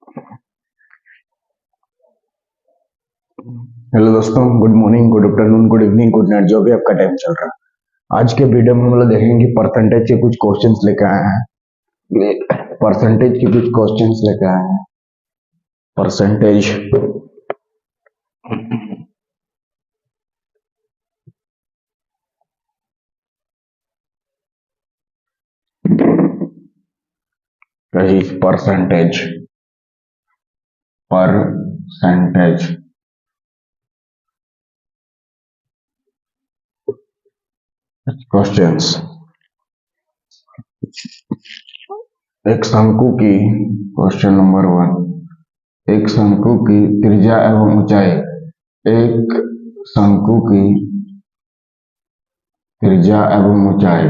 Hello दोस्तों, good morning, good afternoon, good evening, good night, जो भी आपका टाइम चल रहा है। आज के वीडियो में हम लोग देखेंगे कि परसेंटेज के कुछ क्वेश्चंस लेकर आए हैं। परसेंटेज के कुछ क्वेश्चंस लेकर आए हैं। Percentage percentage percentage questions. एक शंकु की क्वेश्चन नंबर 1, एक शंकु की त्रिज्या एवं ऊंचाई। एक शंकु की त्रिज्या एवं ऊंचाई,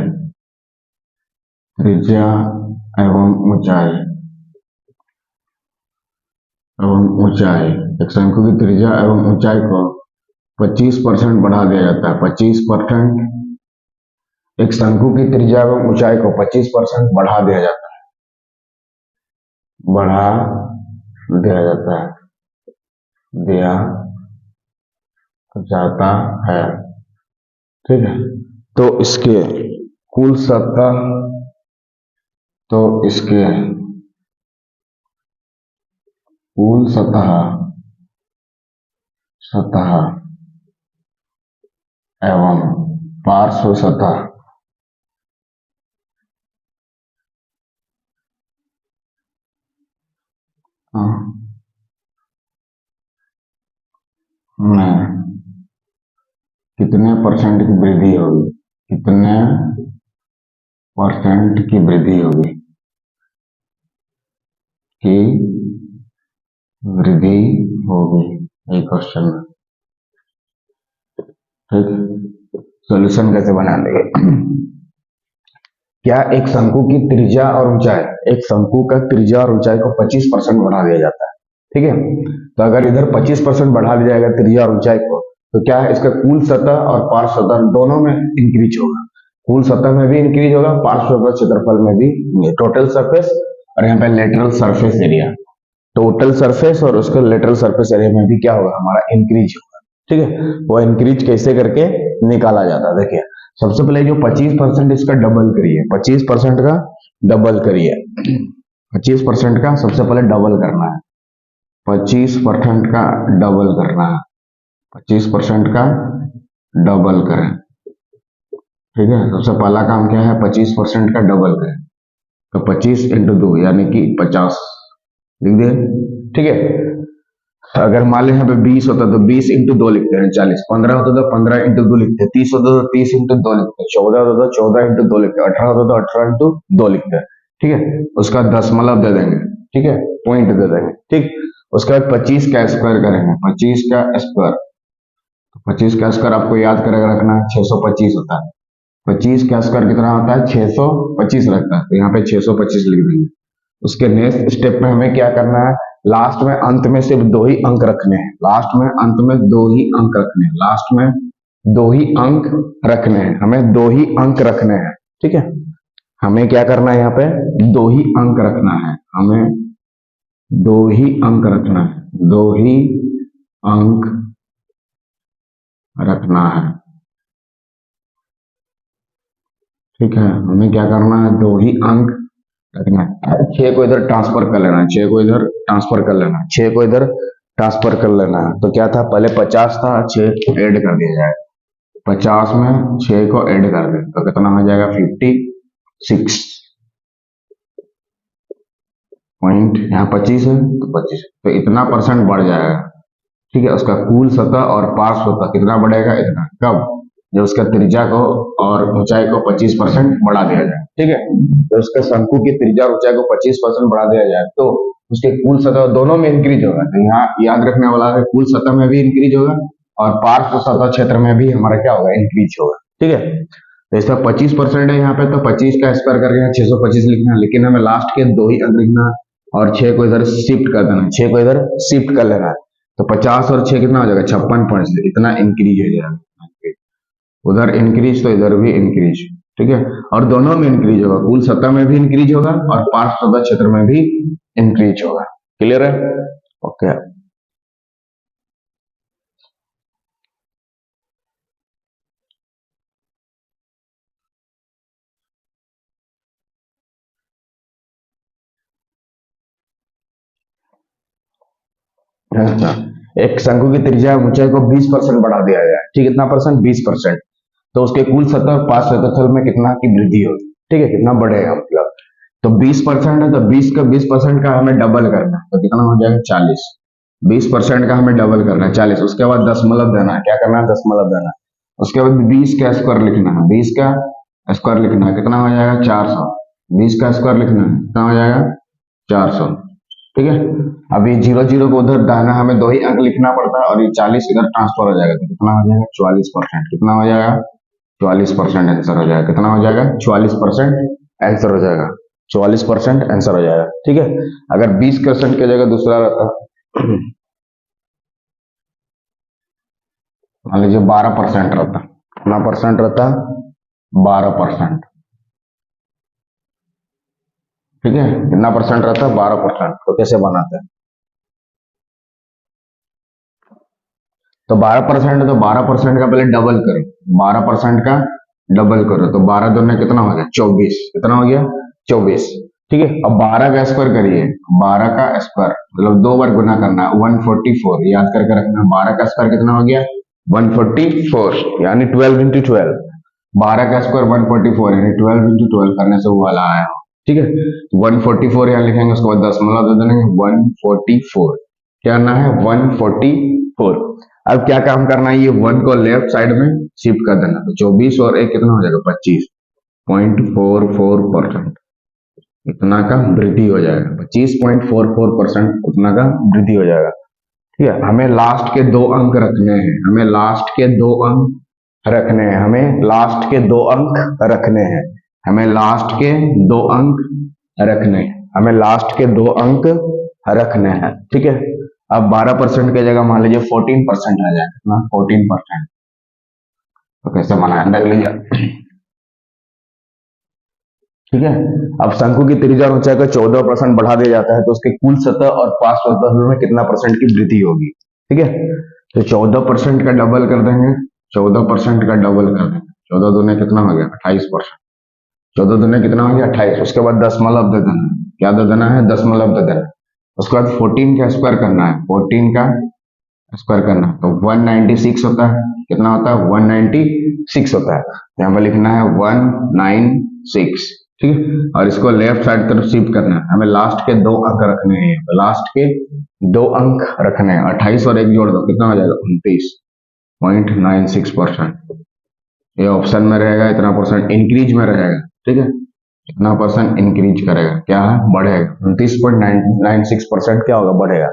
त्रिज्या एवं ऊंचाई ऊंचाई। एक शंकु की त्रिज्या एवं ऊंचाई को 25% बढ़ा दिया जाता है। 25%। एक शंकु की त्रिज्या एवं ऊंचाई को 25% बढ़ा दिया जाता है। बढ़ा दिया जाता है, दिया जाता है। ठीक है, तो इसके कुल सतह, तो इसके कुल सतह एवं पार्श्व सतह में कितने परसेंट की वृद्धि होगी? कितने परसेंट की वृद्धि होगी? की वृद्धि होगी, ये क्वेश्चन में। ठीक, सॉल्यूशन कैसे बना देंगे? क्या एक शंकु की त्रिज्या और ऊंचाई, एक शंकु का त्रिज्या और ऊंचाई को 25% बढ़ा दिया जाता है। ठीक है, तो अगर इधर 25% बढ़ा दिया जाएगा त्रिज्या और ऊंचाई को, तो क्या है, इसका कुल सतह और पार्श्व सतह दोनों में इंक्रीज होगा। कुल सतह में भी इंक्रीज होगा, पार्श्व सतह क्षेत्रफल में भी। टोटल सरफेस और यहाँ पे lateral surface area, total surface और उसका लेटरल सरफेस एरिया में भी क्या होगा, हमारा इंक्रीज होगा। ठीक है, वो इंक्रीज कैसे करके निकाला जाता है, देखिए। सबसे पहले जो 25% इसका डबल करिए, 25% का डबल करिए। 25% का सबसे पहले डबल करना है। 25% का डबल करना है। 25% का डबल करें। ठीक है, सबसे पहला काम क्या है, 25% का डबल करें। तो 25 इंटू 2 यानी कि 50 लिख दे। ठीक है, अगर मान लें यहाँ पे 20 होता तो 20 इंटू 2 लिखते हैं 40, 15 होता तो 15 इंटू 2 लिखते हैं 30 होता तो 30 इंटू 2 लिखते हैं 14 होता तो 14 इंटू 2 लिखते हैं 18 होता तो 18 इंटू 2 लिखते हैं। ठीक है, उसका दशमलव दे देंगे। ठीक है, पॉइंट दे देंगे। ठीक, उसके बाद 25 का स्क्वायर करेंगे। 25 का स्क्वायर, 25 का स्क्वायर आपको याद करके रखना, 625 होता है। 25 का स्क्वायर कितना होता है, 625 रखता है, तो यहाँ पे 625 लिख देंगे। उसके नेक्स्ट स्टेप में हमें क्या करना है, लास्ट में अंत में सिर्फ 2 ही अंक रखने हैं। लास्ट में अंत में 2 ही अंक रखने हैं। लास्ट में 2 ही अंक रखने हैं, हमें 2 ही अंक रखने हैं। ठीक है, हमें क्या करना है, यहाँ पे 2 ही अंक रखना है। हमें 2 ही अंक रखना है। 2 ही अंक रखना है। ठीक है, हमें क्या करना है, 2 ही अंक रखना है। 6 को इधर ट्रांसफर कर लेना है। 6 को इधर ट्रांसफर कर लेना है। 6 को इधर ट्रांसफर कर लेना है। तो क्या था, पहले 50 था, 6 ऐड कर दिया जाए। 50 में 6 को ऐड कर दे तो कितना हो जाएगा, 56 पॉइंट। यहाँ 25 है तो 25, तो इतना परसेंट बढ़ जाएगा। ठीक है, उसका कुल सतह और पार्श्व सतह कितना बढ़ेगा, इतना। कब, जब उसका त्रिज्या को और ऊंचाई को 25% बढ़ा दिया जाए। ठीक है, तो उसके शंकु की त्रिज्या और ऊंचाई को 25% बढ़ा दिया जाए तो उसके कुल सतह दोनों में इंक्रीज होगा। तो यहाँ याद रखने वाला है, कुल सतह में भी इंक्रीज होगा और पार्श्व सतह क्षेत्र में भी हमारा क्या होगा, इंक्रीज होगा। ठीक है, तो इसका 25% है यहाँ पे, तो 25 का स्क्वायर करके 625 लिखना है, लेकिन हमें लास्ट के 2 ही अंक लिखना और 6 को इधर शिफ्ट कर देना। 6 को इधर शिफ्ट कर लेना है, तो 50 और 6 कितना हो जाएगा, 56 इतना इंक्रीज हो जाएगा। उधर इंक्रीज तो इधर भी इंक्रीज। ठीक है, और दोनों में इंक्रीज होगा, कुल सतह में भी इंक्रीज होगा और पार्श्व सतह क्षेत्र में भी इंक्रीज होगा। क्लियर है? ओके। अच्छा, एक शंकु की त्रिज्या ऊंचाई को 20% बढ़ा दिया जाए, ठीक है, कितना परसेंट? 20%। तो उसके कुल सतह और पार्श्व क्षेत्रफल में कितना की वृद्धि होगी, ठीक है, कितना बढ़ेगा मतलब। तो 20% है, तो 20% का हमें डबल करना है, तो कितना हो जाएगा? 40। 20% का हमें डबल करना है, 40। उसके बाद दशमलव देना है, क्या करना है? दशमलव देना है। उसके बाद 20 का स्क्वायर लिखना है, 20 का स्क्वायर लिखना है, कितना हो जाएगा? 400। 20 का स्क्वायर लिखना है, कितना हो जाएगा? 400। ठीक है। अब ये 0 0 को उधर दाना हमें दो ही अंक लिखना पड़ता है, और ये 40 इधर ट्रांसफर हो जाएगा, तो कितना हो जाएगा? 44%। कितना हो जाएगा? 44% आंसर हो जाएगा। कितना हो जाएगा? 44% आंसर हो जाएगा। 44% आंसर हो जाएगा, ठीक है। अगर 20% की जगह दूसरा रहता, मान लीजिए 12% रहता, कितना परसेंट रहता? 12%। ठीक है, कितना परसेंट रहता? 12%। तो कैसे बनाते हैं? तो 12% है, तो 12% का पहले डबल करो, 12% का डबल करो, तो 12 दूनी कितना हो गया? 24। कितना हो गया? 24। ठीक है। अब 12 का स्क्वायर करिए, 12 का स्क्वायर मतलब दो बार गुना करना है, 144 याद करके रखना। 12 का स्क्वायर कितना हो गया? 144, यानी 12 × 12। 12 का स्क्वायर 144, यानी 12 × 12 करने से वो वाला आया। ठीक है, 144 यहाँ लिखेंगे, उसके बाद दशमलव दे देंगे, 144। क्या करना है? 144। अब क्या काम करना है? ये 1 को लेफ्ट साइड में शिफ्ट कर देना, तो 24 और 1 कितना हो जाएगा? 25.44%। इतना का वृद्धि हो जाएगा, 25.44% उतना का वृद्धि हो जाएगा। ठीक है, हमें लास्ट के दो अंक रखने हैं, हमें लास्ट के दो अंक रखने हैं, हमें लास्ट के दो अंक रखने हैं, हमें लास्ट के दो अंक रखने हैं, हमें लास्ट के दो अंक रखने हैं। ठीक है। अब 12% की जगह मान लीजिए 14% आ जाए, कितना? 14%। तो कैसे बनाया देख लीजिए। ठीक है। अब शंकु की त्रिज्या और ऊंचाई को 14% बढ़ा दिया जाता है, तो उसके कुल सतह और पार्श्व क्षेत्रफल में कितना परसेंट की वृद्धि होगी? ठीक है, तो 14% का डबल कर देंगे, 14% का डबल कर देंगे, 14 दूने कितना हो गया? 28%। 14 दूने कितना हो गया? 28। उसके बाद दशमलव दे देना, क्या दे देना है? दशमलव दे देना। उसके बाद 14 का स्क्वायर करना है, 14 का स्क्वायर करना, तो 196 होता है। कितना होता है? 196 होता है। यहाँ पर लिखना है 196। ठीक है, और इसको लेफ्ट साइड तरफ शिफ्ट करना है, हमें लास्ट के दो अंक रखने हैं, लास्ट के दो अंक रखने हैं। 28 और 1 जोड़ दो, कितना हो जाएगा? 29.96%। ये ऑप्शन में रहेगा, इतना परसेंट इंक्रीज में रहेगा। ठीक है, इतना परसेंट इंक्रीज करेगा, क्या है? बढ़ेगा। 29.96% क्या होगा? बढ़ेगा।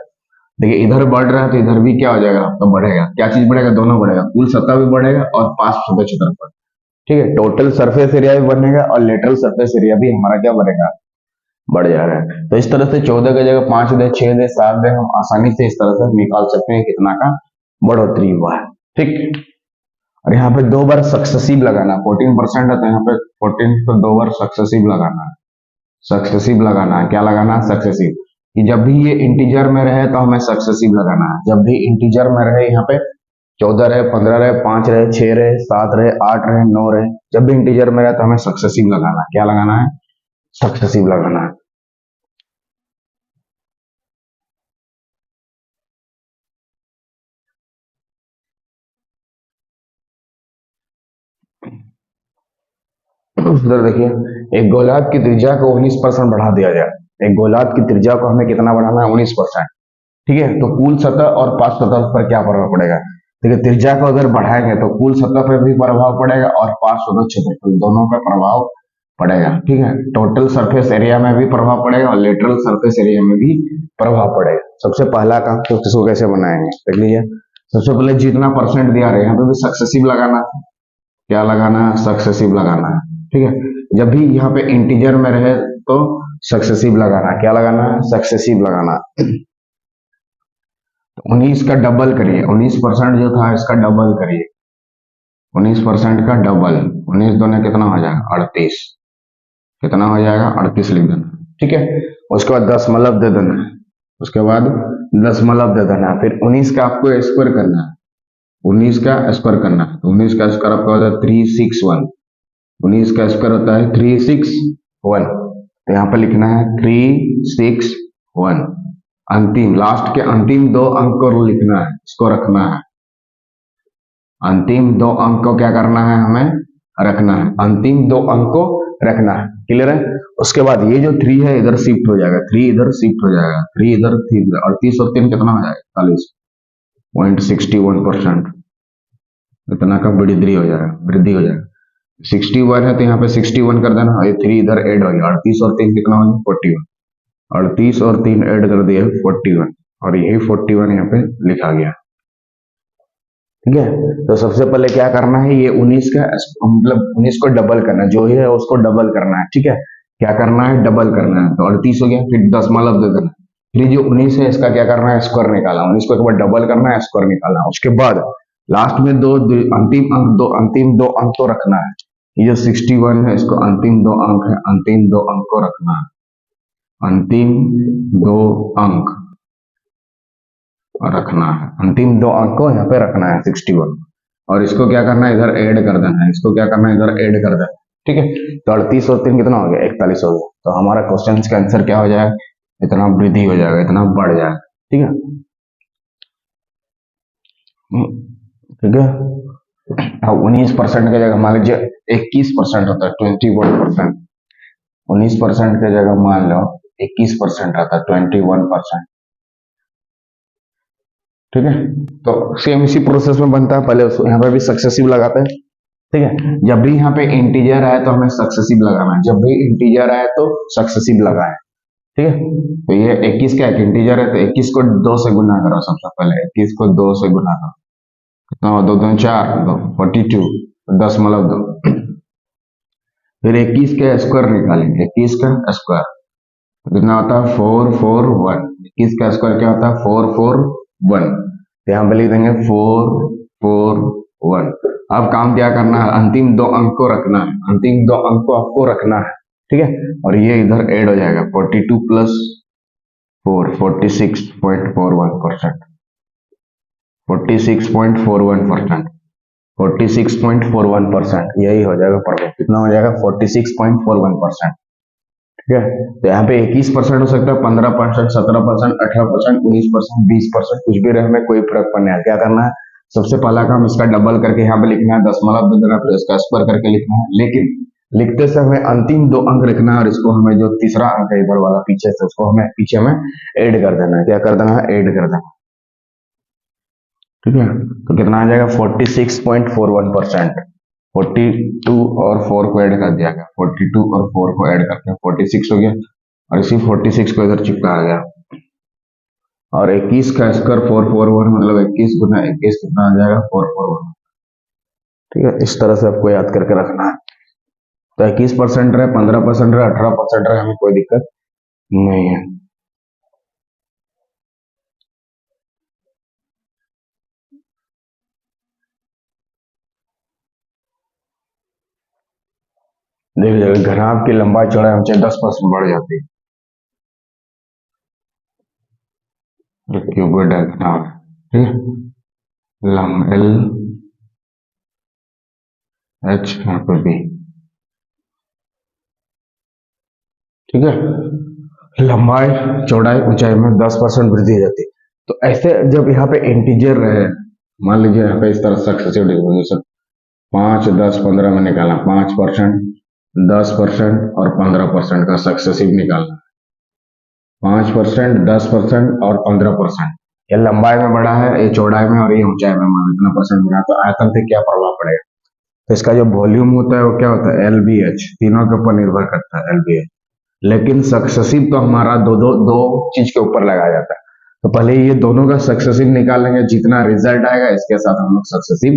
देखिए, इधर बढ़ रहा है तो इधर भी क्या हो जाएगा? आपका बढ़ेगा। क्या चीज बढ़ेगा? दोनों बढ़ेगा, कुल सतह भी बढ़ेगा और पास सतह क्षेत्रफल। ठीक है, टोटल सरफेस एरिया भी बनेगा और लेटरल सरफेस एरिया भी हमारा क्या बनेगा? बढ़ जा रहा है। तो इस तरह से 14 की जगह 5 दे, 6 दे, 7 दे, हम आसानी से इस तरह से निकाल सकते हैं कितना का बढ़ोतरी हुआ है। ठीक। और यहाँ पे दो बार सक्सेसिव लगाना, 14% है तो यहाँ पे 14 पे दो बार सक्सेसिव लगाना है। सक्सेसिव लगाना है, क्या लगाना है? सक्सेसिव। कि जब भी ये इंटीजर में रहे तो हमें सक्सेसिव लगाना है। जब भी इंटीजर में रहे, यहाँ पे 14 रहे, 15 रहे, 5 रहे, 6 रहे, 7 रहे, 8 रहे, 9 रहे, जब भी इंटीजर में रहे तो हमें सक्सेसिव लगाना है। क्या लगाना है? सक्सेसिव लगाना है। उधर देखिए, एक गोलार्ध की त्रिज्या को 19% बढ़ा दिया जाए। एक गोलार्ध की त्रिज्या को हमें कितना बढ़ाना है? 19%। ठीक है, तो कुल सतह और पार्श्व सतह पर क्या प्रभाव पड़ेगा? देखिए, त्रिज्या को अगर बढ़ाएंगे तो कुल सतह पर भी प्रभाव पड़ेगा और पार्श्व सतह क्षेत्रफल दोनों पर प्रभाव पड़ेगा। ठीक है, टोटल सरफेस एरिया में भी प्रभाव पड़ेगा और लेटरल सरफेस एरिया में भी प्रभाव पड़ेगा। सबसे पहला काम तो इसको कैसे बनाएंगे देख लीजिए। सबसे पहले जितना परसेंट दिया रहे, यहाँ पे भी सक्सेसिव लगाना है। क्या लगाना है? सक्सेसिव लगाना है। ठीक है, जब भी यहाँ पे इंटीजर में रहे तो सक्सेसिव लगाना है। क्या लगाना है? सक्सेसिव लगाना है। 19 का डबल करिए, 19% जो था इसका डबल करिए, 19% का डबल, 19 दोनों कितना हो जाएगा? 38। कितना हो जाएगा? 38 लिख देना। ठीक है, उसके बाद दशमलव दे देना, उसके बाद दशमलव दे देना है, फिर 19 का आपको स्क्वायर करना है, 19 का स्क्वायर करना है, तो 19 का स्क्वायर आपका होता है 361, 19 का स्क्वायर होता है 361, तो यहाँ पर लिखना है 361, अंतिम लास्ट के अंतिम दो अंक को लिखना है, इसको रखना है, अंतिम दो अंक को क्या करना है, हमें रखना है, अंतिम दो अंक को रखना है, क्लियर है। उसके बाद ये जो 3 है इधर शिफ्ट हो जाएगा, 3 इधर शिफ्ट हो जाएगा, 3 इधर 38 और 3 कितना हो जाएगा, 41.61%, इतना का वृद्धि हो जाएगा 61 है तो यहाँ पे 61 कर देना, ये 3 इधर ऐड हो गया, 38 और 3 कितना हो गया 41, 38 और 3 ऐड कर दिया 41, और यही 41 यहाँ पे लिखा गया, ठीक है। तो सबसे पहले क्या करना है, ये 19 का मतलब 19 को डबल करना है, जो ही है उसको डबल करना है, ठीक है। क्या करना है, डबल करना है, तो 38 हो गया, फिर दशमलव दे देना, फिर जो 19 है इसका क्या करना है, स्क्वायर निकालना, 19 को एक बार डबल करना है, स्क्वायर निकालना, उसके बाद लास्ट में अंतिम दो अंक तो रखना है, ये जो 61 है इसको अंतिम दो अंक है, अंतिम दो अंक को रखना है, अंतिम दो अंक रखना है, अंतिम दो अंक को यहाँ पे रखना है 61, और इसको क्या करना है, इधर ऐड कर देना है, इसको क्या करना है, इधर ऐड कर देना है, ठीक है। तो 38 और 3 कितना हो गया, 41 हो गया, तो हमारा क्वेश्चन का आंसर क्या हो जाएगा, इतना वृद्धि हो जाएगा, इतना बढ़ जाएगा, ठीक है, ठीक है। अब 19% की जगह मान लीजिए 21% होता है, 21%, 19% की जगह मान लो 21% आता है, 21%, ठीक है। तो सेम इसी प्रोसेस में बनता है, पहले यहाँ पे भी सक्सेसिव लगाते हैं, ठीक है। जब भी यहाँ पे इंटीजर आए तो हमें सक्सेसिव लगाना है, जब भी इंटीजर आए तो सक्सेसिव लगाए, ठीक है। तो ये 21 का एक इंटीजर है, तो 21 को 2 से गुना करो, सबसे पहले 21 को 2 से गुना करो, कितना 2 2 4 42, 10.2, फिर 21 का स्क्वायर निकालेंगे, 21 का स्क्वायर कितना होता है 441, 21 का स्क्वायर क्या होता है 441, तो यहाँ पे लिख देंगे 441। अब काम क्या करना है, अंतिम दो अंक को रखना है, अंतिम दो अंक को आपको रखना है, ठीक है, और ये इधर ऐड हो जाएगा 42 प्लस 4 46.41%, 46.41%, 46.41%, यही हो जाएगा पढ़ो, कितना हो जाएगा 46.41%, ठीक है। तो यहाँ पे 21% हो सकता है, 15%, 17%, 18%, 19%, 20%, कुछ भी रहे, हमें कोई फर्क पड़ने है। क्या करना है, सबसे पहला काम इसका डबल करके यहाँ पे लिखना है, दशमलव दे देना, फिर इसका स्क्वायर करके लिखना है, लेकिन लिखते समय अंतिम दो अंक लिखना है, और इसको हमें जो तीसरा अंक है इधर वाला पीछे से, उसको हमें पीछे में ऐड कर देना है, क्या कर देना है, ऐड कर देना, ठीक है। तो कितना आ जाएगा 46.41%, 42 और 4 को ऐड कर दिया गया, 42 और 4 को ऐड करके 46 हो गया, और इसी 46 को इधर चिपका गया, और 21 का स्क्वायर 441, मतलब 21 गुना 21 कितना आ जाएगा 441, ठीक है। इस तरह से आपको याद करके रखना है, तो 21% रहे, 15% रहे, 18% रहे, हमें कोई दिक्कत नहीं है। देखिए घनाभ की लंबाई चौड़ाई ऊंचाई 10% बढ़ जाती है, क्यूबॉइड है घनाभ, ठीक है, एल एच यहाँ पे बी, ठीक है, लंबाई चौड़ाई ऊंचाई में 10% वृद्धि हो जाती है। तो ऐसे जब यहाँ पे इंटीजर रहे, मान लीजिए यहाँ पे इस तरह सक्सेसिव डिस्ट्रीब्यूशन 5 10 15 में निकालना, 5%, 10% और 15% का सक्सेसिव निकालना, 5%, 10% और 15%, ये लंबाई में बढ़ा है, ये चौड़ाई में, और ये ऊंचाई में मान इतना परसेंट बढ़ा, तो आयतन पे क्या प्रभाव पड़ेगा, तो इसका जो वॉल्यूम होता है वो क्या होता है, LBH, तीनों के ऊपर निर्भर करता है LBH, लेकिन सक्सेसिव तो हमारा दो चीज के ऊपर लगाया जाता है, तो पहले ये दोनों का सक्सेसिव निकालेंगे, जितना रिजल्ट आएगा इसके साथ हम लोग सक्सेसिव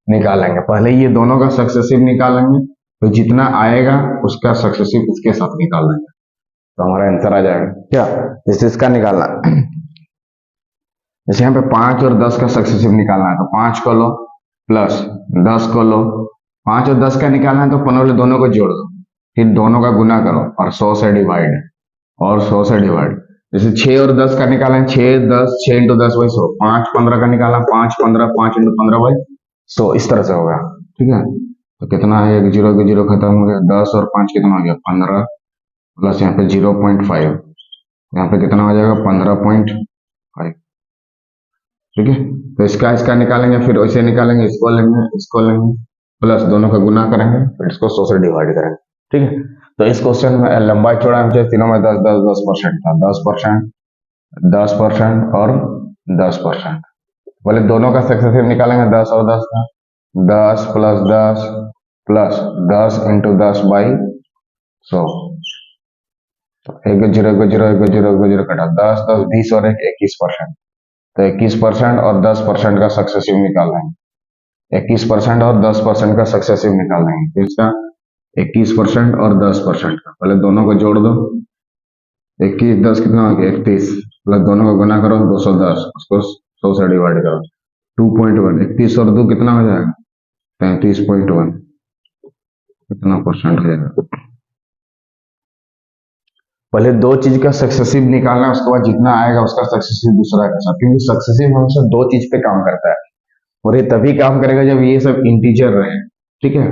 निकालेंगे, पहले ये दोनों का सक्सेसिव निकालेंगे, तो जितना आएगा उसका सक्सेसिव इसके साथ निकाल देंगे, तो हमारा आंसर आ जाएगा क्या, जैसे इसका निकालना, जैसे यहाँ पे 5 और 10 का सक्सेसिव निकालना है, तो 5 को लो प्लस 10 को लो, 5 और 10 का निकालना है तो पहले दोनों को जोड़ दो, फिर दोनों का गुना करो, और 100 से डिवाइड, और 100 से डिवाइड, जैसे 6 और 10 का निकाला है, 6 10 6 इंटू 10 वही 100, 5 15 का निकाला 5 15 5 इंटू 15 वही 100, इस तरह से होगा। ठीक है, तो कितना है, एक जीरो के जीरो खत्म हो गया, 10 और 5 कितना हो गया 15, प्लस यहाँ पे 0.5, यहाँ पे कितना हो जाएगा 15.5। ठीक है, तो इसका इसका निकालेंगे, फिर वैसे निकालेंगे, इसको लेंगे प्लस दोनों का गुना करेंगे, फिर इसको 100 से डिवाइड करेंगे। ठीक है, तो इस क्वेश्चन में लंबाई चौड़ाई मुझे तीनों में 10% था, 10% 10% और 10%। बोले दोनों का सक्सेसिव निकालेंगे, 10 और 10 का, 10 प्लस 10 प्लस 10 इंटू 10/100, एक जीरो एक जीरो एक जीरो एक जीरो कटा, 10 10 20 और 1 21%, तो 21% और 10% का सक्सेसिव निकाल लेंगे, 21% और 10% का सक्सेसिव निकाल लेंगे, तो इसका 21% और 10% का पहले दोनों को जोड़ दो, 21 10 कितना हो गया 31, प्लस दोनों को गुना करो 210, उसको 100 से डिवाइड करो, 2.1, 31 और 2 कितना हो जाएगा 33.1, कितना परसेंट हो जाएगा। पहले दो चीज का सक्सेसिव निकालना, उसके बाद जितना आएगा उसका सक्सेसिव दूसरा के साथ, क्योंकि सक्सेसिव हमेशा दो चीज पे काम करता है, और ये तभी काम करेगा जब ये सब इंटीजर रहे। ठीक है,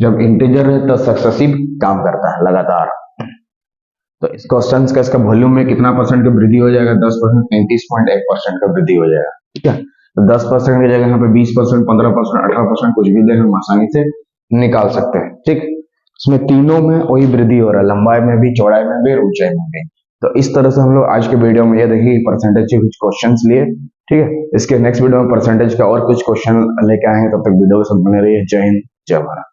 जब इंटीजर रहे तब सक्सेसिव काम करता है लगातार। तो इस क्वेश्चन का इसका वॉल्यूम में कितना परसेंट की वृद्धि हो जाएगा, 10%, 33.1% का वृद्धि हो जाएगा। ठीक है, तो 10% की जगह यहाँ पे 20%, 15%, 18% कुछ भी दे, हम आसानी से निकाल सकते हैं। ठीक, इसमें तीनों में वही वृद्धि हो रहा है, लंबाई में भी, चौड़ाई में भी, ऊंचाई में भी। तो इस तरह से हम लोग आज के वीडियो में ये देखिए परसेंटेज के कुछ क्वेश्चंस लिए। ठीक है, इसके नेक्स्ट वीडियो में परसेंटेज का और कुछ क्वेश्चन लेके आएंगे, तब तक वीडियो के साथ बने रहिए। जय हिंद, जय भारत।